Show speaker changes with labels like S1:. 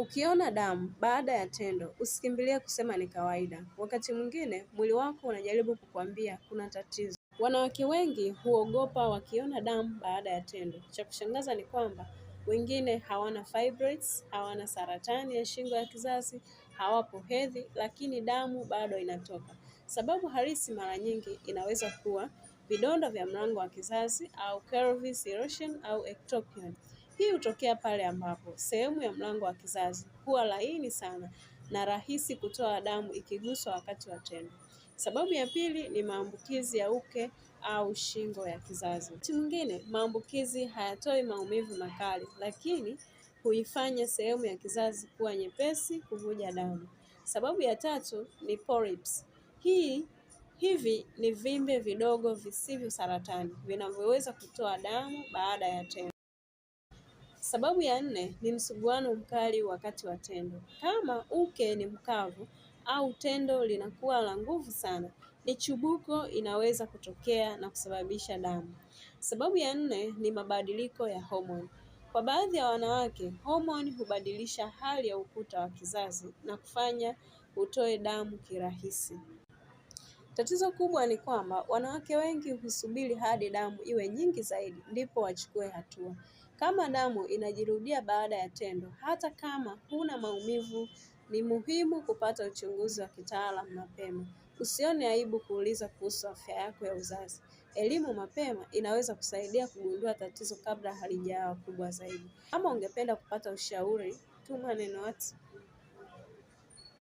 S1: Ukiona damu baada ya tendo, usikimbilie kusema ni kawaida. Wakati mwingine, mwili wako unajaribu kukuambia kuna tatizo. Wanawake wengi huogopa wakiona damu baada ya tendo. Cha kushangaza ni kwamba, wengine hawana fibroids, hawana saratani ya shingo ya kizazi, hawapo hedhi, lakini damu bado inatoka. Sababu halisi mara nyingi inaweza kuwa vidonda vya mlango wa kizazi au pelvis erosion au ectopion. Hii hutokea pale ambapo sehemu ya mlango wa kizazi huwa laini sana na rahisi kutoa damu ikiguswa wakati wa tendo. Sababu ya pili ni maambukizi ya uke au shingo ya kizazi. Wakati mwingine maambukizi hayatoi maumivu makali, lakini huifanya sehemu ya kizazi kuwa nyepesi kuvuja damu. Sababu ya tatu ni polyps. Hivi ni vimbe vidogo visivyo saratani vinavyoweza kutoa damu baada ya tendo. Sababu ya nne ni msuguano mkali wakati wa tendo. Kama uke ni mkavu au tendo linakuwa la nguvu sana, michubuko inaweza kutokea na kusababisha damu. Sababu ya nne ni mabadiliko ya homoni. Kwa baadhi ya wanawake, homoni hubadilisha hali ya ukuta wa kizazi na kufanya utoe damu kirahisi. Tatizo kubwa ni kwamba wanawake wengi husubiri hadi damu iwe nyingi zaidi ndipo wachukue hatua. Kama damu inajirudia baada ya tendo, hata kama huna maumivu, ni muhimu kupata uchunguzi wa kitaalamu mapema. Usione aibu kuuliza kuhusu afya yako ya uzazi. Elimu mapema inaweza kusaidia kugundua tatizo kabla halijawa kubwa zaidi. Kama ungependa kupata ushauri, tuma neno WhatsApp.